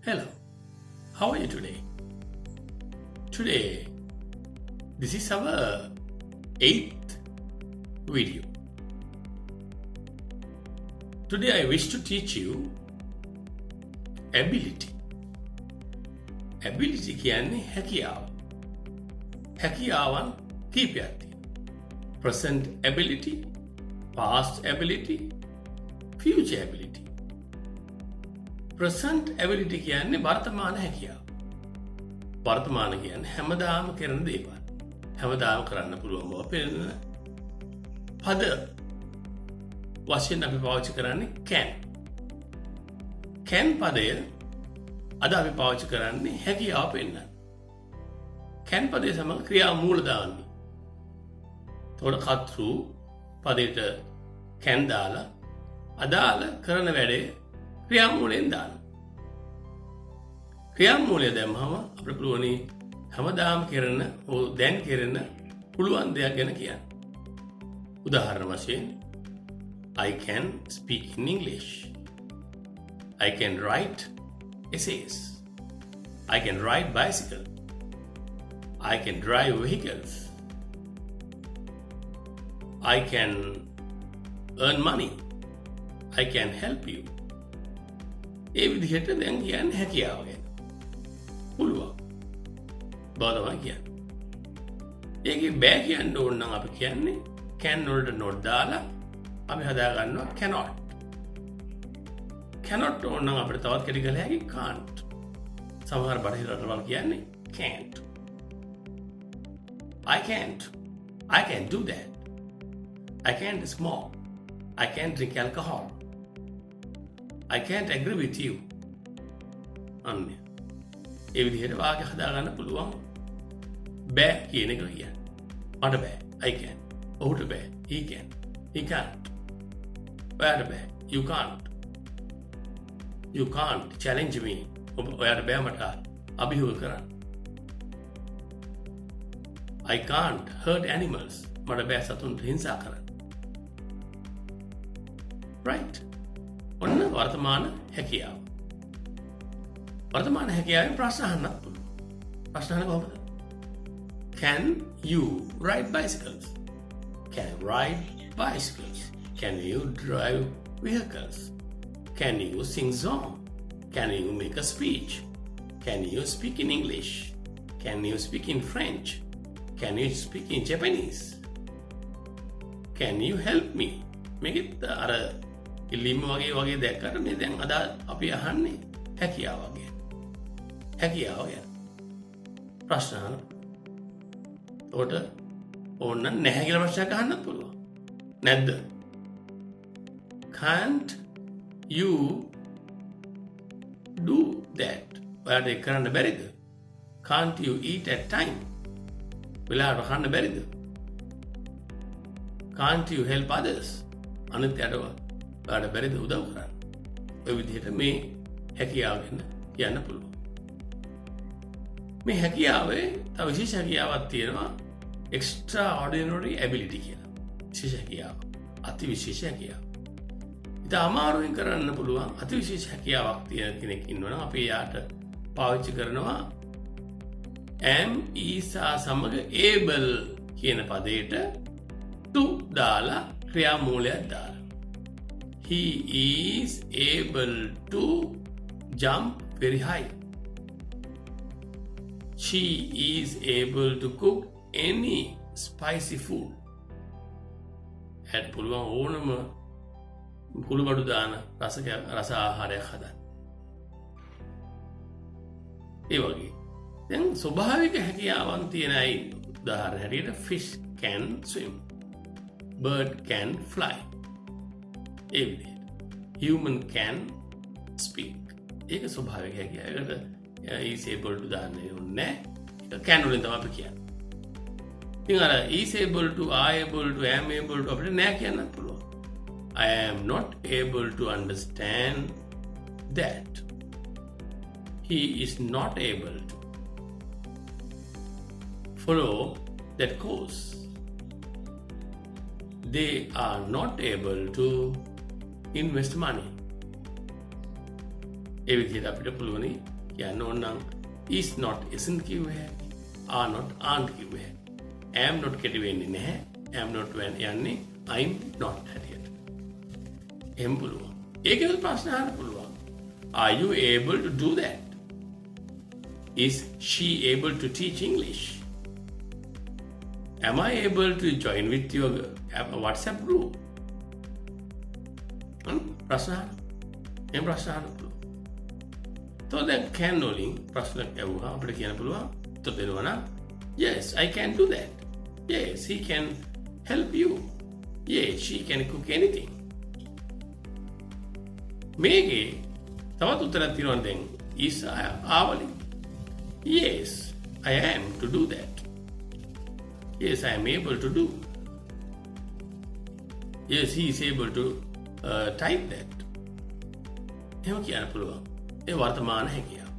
Hello, how are you today? Today, this is our 8th video. Today I wish to teach you ability. Ability කියන්නේ හැකියාව. හැකියාවන් කීපයක් තියෙනවා. Present ability, past ability, future ability. Present ability කියන්නේ වර්තමාන හැකියාව. වර්තමාන කියන්නේ හැමදාම කරන දේවල්. හැමදාම කරන්න පුළුවන් බව පෙන්නන පද වශයෙන් අපි පාවිච්චි කරන්නේ can. can පදය අද අපි පාවිච්චි කරන්නේ හැකියාව පෙන්නන්න. can පදය සමග ක්‍රියා මූල දාන්නේ. එතකොට කර්තෘ පදයට can දාලා අදාළ කරන වැඩේ ක්‍රියාමූලයෙන් දාන්න. ක්‍රියාමූලය දැම්මම අපිට පුළුවනි හැමදාම කරන දැන් කරන පුළුවන් දෙයක් ගැන කියන්න. උදාහරණ වශයෙන් I can speak in English. I can write essays. I can ride bicycle. I can drive vehicles. I can earn money. I can help you. ඒ විදිහට දැන් කියන්නේ හැකියාව ගැන. පුළුවන්. බවදම කියන්නේ. ඒකේ බෑ කියන්න ඕන නම් අපි කියන්නේ can වලට not දාලා අපි හදා ගන්නවා cannot. cannot ඕන නම් අපිට තවත් කෙටි කරලා හැකි can't. සමහර බටහිර රටවල් කියන්නේ can't. I can't. I can't do that. I can't smoke. I can't drink alcohol. I can't agree with you. අන්න ඒ විදිහට වාක්‍ය හදාගන්න පුළුවන් බෑ කියන එක කියන්නේ. මට බෑ. I can. ඔහුට බෑ. He can. He can't. ඔයාට බෑ. You can't. You can't challenge me. ඔයාට බෑ මට අභියෝග කරන්න. I can't hurt animals. මට බෑ සතුන්ට හිංසා කරන්න. Right? ඔන්න වර්තමාන හැකියාව. වර්තමාන හැකියාවෙන් ප්‍රශ්න අහන්නත් පුළුවන්. ප්‍රශ්න අහන්න කොහොමද? Can you ride bicycles? Can you ride bicycles? Can you drive vehicles? Can you sing song? Can you make a speech? Can you speak in English? Can you speak in French? Can you speak in Japanese? Can you help me? Make it අර ඉල්ලීම වගේ දැක්කට මේ දැන් අද අපි අහන්නේ හැකියාව ගැන. හැකියාව ගැන. ප්‍රශ්න අහන්න. උඩ ඕන්න නැහැ කියලා ප්‍රශ්නයක් අහන්නත් පුළුවන්. නැද්ද? Can't you do that? ඔයාලට ඒක කරන්න බැරිද? Can't you eat at time? වෙලාවට කන්න බැරිද? Can't you help others? අනිත් යටව ඔයාලට බැරිද උදව් කරන්න? ඔය විදිහට මේ හැකියාව ගැන කියන්න පුළුවන්. මේ හැකියාවේ තව විශේෂ හැකියාවක් තියෙනවා extraordinary ability කියලා. විශේෂ හැකියාව. අති විශේෂ හැකියාව. ඉතින් අමාරුවෙන් කරන්න පුළුවන් අති විශේෂ හැකියාවක් තියෙන කෙනෙක් ඉන්නවනම් අපි යාට පාවිච්චි කරනවා am is සමග able කියන පදයට to දාලා ක්‍රියාමූලයක් දාලා. He is able to jump very high. She is able to cook any spicy food. හැට පුළුවන් ඕනම කුළුබඩු දාන රස ආහාරයක් හදන්න. ඒ වගේ දැන් ස්වභාවික හැකියාවන් තියෙන අය උදාහරණ හැටියට fish can swim. Bird can fly. ඒ විදිහට human can speak. ඒක ස්වභාවික හැකියාව. ඒකට is able to දාන්නේ ඕනේ. ඒක can වලින් තමයි අපි කියන්නේ. ඉතින් අර is able to, are able to, am able to අපිට නෑ කියන්නත් පුළුවන්. I am not able to understand that. He is not able to follow that course. They are not able to invest money. ඒ විදිහට අපිට පුළුවනි කියන්න ඕන නම් is not isn't කිව්ව හැකි. are not aren't කිව්ව හැකි. am not කෙටි වෙන්නේ නැහැ. am not යන්නේ I'm not හැටියට. එහෙම පුළුවන්. ඒකෙත් ප්‍රශ්න අහන්න පුළුවන්. Are you able to do that? Is she able to teach English? Am I able to join with your WhatsApp group? ප්‍රශ්න අහන්න. එහෙම ප්‍රශ්න අහන්න පුළුවන්. So then can වලින් ප්‍රශ්න ඇහුවා අපිට කියන්න පුළුවන්. උත්තර දෙනවා නම් yes, I can do that. Yes, he can help you. Yes, she can cook anything. මේකේ තවත් උත්තරයක් තියෙනවා දැන් is ආවලින්. Yes, I am to do that. Yes, I am able to do. Yes, he is able to type that. එහෙම කියන්න පුළුවන්. ඒ වර්තමාන හැකියාව.